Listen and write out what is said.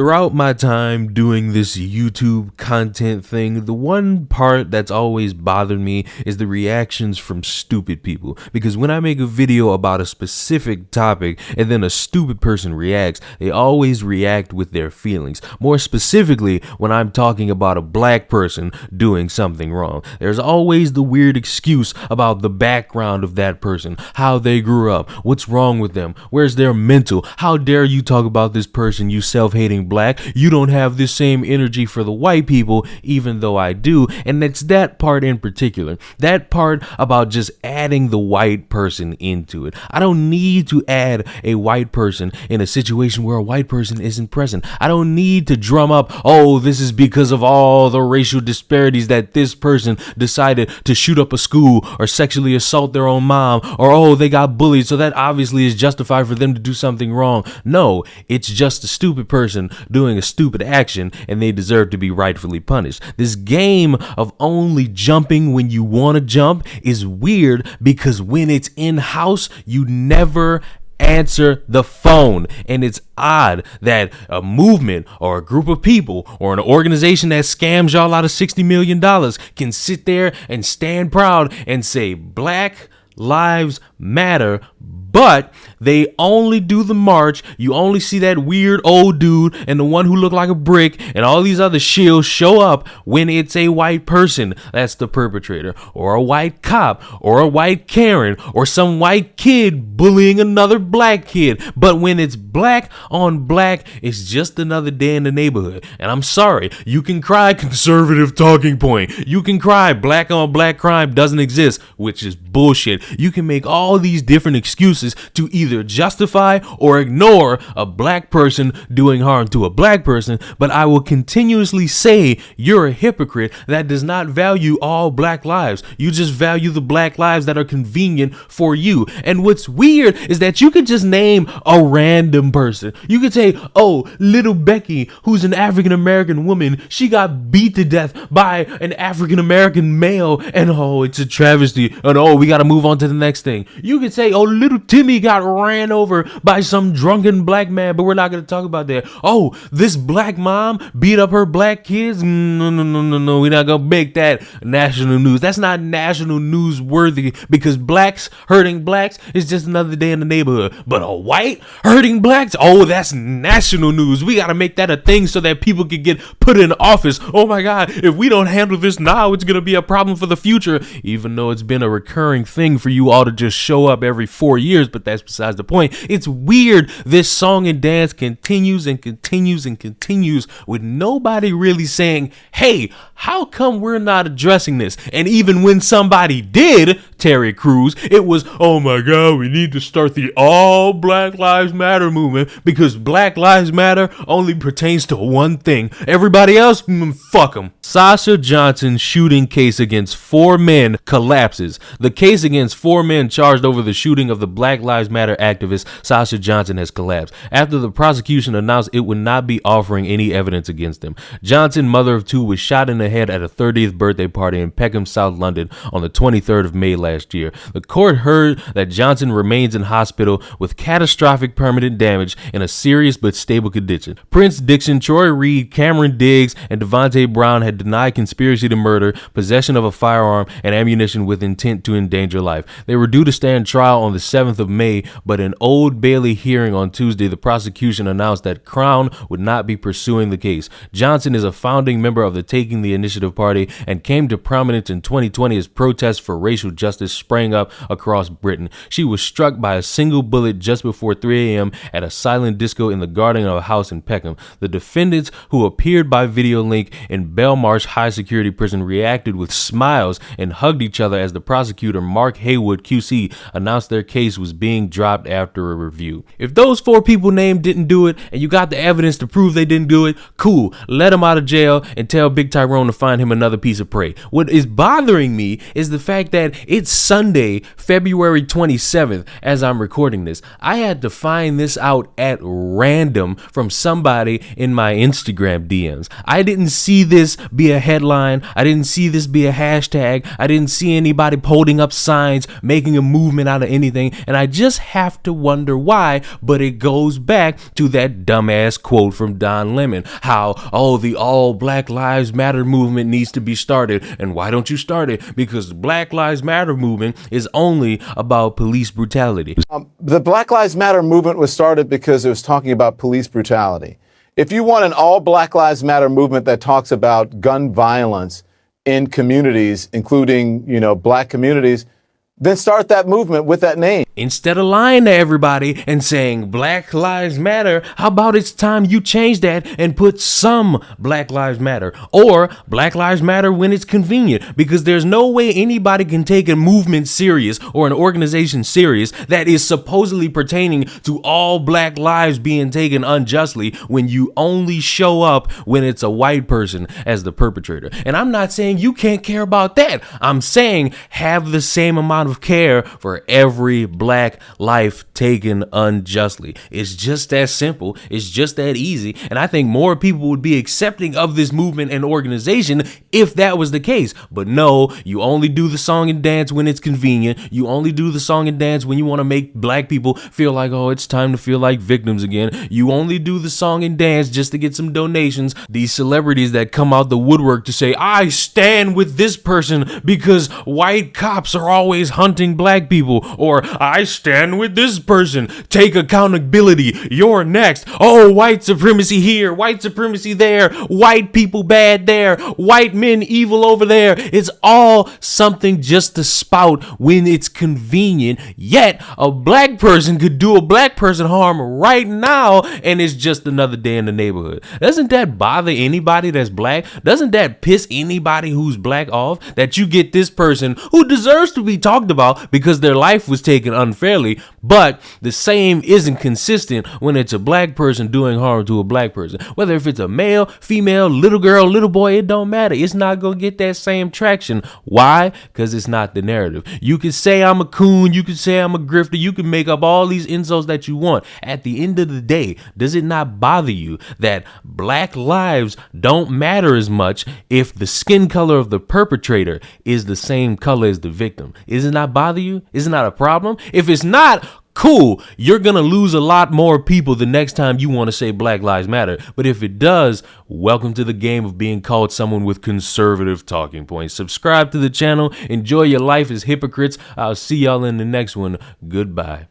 Throughout my time doing this YouTube content thing, the one part that's always bothered me is the reactions from stupid people. Because when I make a video about a specific topic and then a stupid person reacts, they always react with their feelings. More specifically, when I'm talking about a black person doing something wrong, there's always the weird excuse about the background of that person, how they grew up, what's wrong with them, where's their mental, how dare you talk about this person, you self-hating black, you don't have this same energy for the white people, even though I do. And it's that part in particular, that part about just adding the white person into it. I don't need to add a white person in a situation where a white person isn't present. I don't need to drum up, oh, this is because of all the racial disparities that this person decided to shoot up a school or sexually assault their own mom, or oh, they got bullied, so that obviously is justified for them to do something wrong. No, it's just a stupid person doing a stupid action, and they deserve to be rightfully punished. This game of only jumping when you want to jump is weird, because when it's in-house, you never answer the phone. And it's odd that a movement or a group of people or an organization that scams y'all out of $60 million can sit there and stand proud and say Black Lives Matter, but they only do the march. You only see that weird old dude and the one who looked like a brick and all these other shills show up when it's a white person that's the perpetrator, or a white cop, or a white Karen, or some white kid bullying another black kid. But when it's black on black, it's just another day in the neighborhood. And I'm sorry, you can cry conservative talking point. You can cry black on black crime doesn't exist, which is bullshit. You can make all these different excuses to either justify or ignore a black person doing harm to a black person, but I will continuously say you're a hypocrite that does not value all black lives. You just value the black lives that are convenient for you. And what's weird is that you could just name a random person. You could say, oh, little Becky, who's an African American woman, she got beat to death by an African American male, and oh, it's a travesty, and oh, we gotta move on to the next thing. You could say, oh, little Timmy got ran over by some drunken black man, but we're not going to talk about that. Oh, this black mom beat up her black kids. No. We're not going to make that national news. That's not national news worthy, because blacks hurting blacks is just another day in the neighborhood. But a white hurting blacks, oh, that's national news. We got to make that a thing so that people can get put in office. Oh my God, if we don't handle this now, it's going to be a problem for the future, even though it's been a recurring thing for you all to just show up every 4 years. But that's besides the point. It's weird. This song and dance continues and continues and continues with nobody really saying, hey, how come we're not addressing this? And even when somebody did, Terry Crews, it was, oh my God, we need to start the all Black Lives Matter movement, because Black Lives Matter only pertains to one thing. Everybody else, fuck them. Sasha Johnson's shooting case against 4 men collapses. The case against 4 men charged over the shooting of the Black Lives Matter activist Sasha Johnson has collapsed after the prosecution announced it would not be offering any evidence against him. Johnson, mother of 2, was shot in the head at a 30th birthday party in Peckham, South London on the 23rd of May last year. The court heard that Johnson remains in hospital with catastrophic permanent damage in a serious but stable condition. Prince Dixon, Troy Reed, Cameron Diggs, and Devontae Brown had denied conspiracy to murder, possession of a firearm, and ammunition with intent to endanger life. They were due to stand trial on the 7th of May, but in Old Bailey hearing on Tuesday, the prosecution announced that Crown would not be pursuing the case. Johnson is a founding member of the Taking the Initiative Party and came to prominence in 2020 as protests for racial justice sprang up across Britain. She was struck by a single bullet just before 3 a.m. at a silent disco in the garden of a house in Peckham. The defendants, who appeared by video link in Belmarsh High Security Prison, reacted with smiles and hugged each other as the prosecutor, Mark Haywood QC, announced their case was being dropped after a review. If those 4 people named didn't do it and you got the evidence to prove they didn't do it, cool, let them out of jail and tell Big Tyrone to find him another piece of prey. What is bothering me is the fact that it's It's Sunday, February 27th, as I'm recording this. I had to find this out at random from somebody in my Instagram DMs. I didn't see this be a headline. I didn't see this be a hashtag. I didn't see anybody holding up signs, making a movement out of anything. And I just have to wonder why, but it goes back to that dumbass quote from Don Lemon. How, oh, the all Black Lives Matter movement needs to be started. And why don't you start it? Because the Black Lives Matter movement is only about police brutality. The Black Lives Matter movement was started because it was talking about police brutality. If you want an all Black Lives Matter movement that talks about gun violence in communities, including, black communities, then start that movement with that name. Instead of lying to everybody and saying Black Lives Matter, how about it's time you change that and put some Black Lives Matter, or Black Lives Matter when it's convenient? Because there's no way anybody can take a movement serious or an organization serious that is supposedly pertaining to all black lives being taken unjustly when you only show up when it's a white person as the perpetrator. And I'm not saying you can't care about that. I'm saying have the same amount of care for every black life taken unjustly. It's just that simple. It's just that easy. And I think more people would be accepting of this movement and organization if that was the case. But no, you only do the song and dance when it's convenient. You only do the song and dance when you want to make black people feel like, oh, it's time to feel like victims again. You only do the song and dance just to get some donations. These celebrities that come out the woodwork to say, I stand with this person because white cops are always hunting black people, or I stand with this person, take accountability, you're next. Oh, white supremacy here, white supremacy there, white people bad there, white men evil over there. It's all something just to spout when it's convenient, yet a black person could do a black person harm right now and it's just another day in the neighborhood. Doesn't that bother anybody that's black? Doesn't that piss anybody who's black off, that you get this person who deserves to be talked about because their life was taken unfairly, but the same isn't consistent when it's a black person doing harm to a black person? Whether if it's a male, female, little girl, little boy, it don't matter. It's not gonna get that same traction. Why? Because it's not the narrative. You can say I'm a coon, you can say I'm a grifter, you can make up all these insults that you want. At the end of the day, does it not bother you that black lives don't matter as much if the skin color of the perpetrator is the same color as the victim? Is it not bother you? Is it not a problem? If it's not, cool, you're gonna lose a lot more people the next time you want to say Black Lives Matter. But if it does, welcome to the game of being called someone with conservative talking points. Subscribe to the channel. Enjoy your life as hypocrites. I'll see y'all in the next one. Goodbye.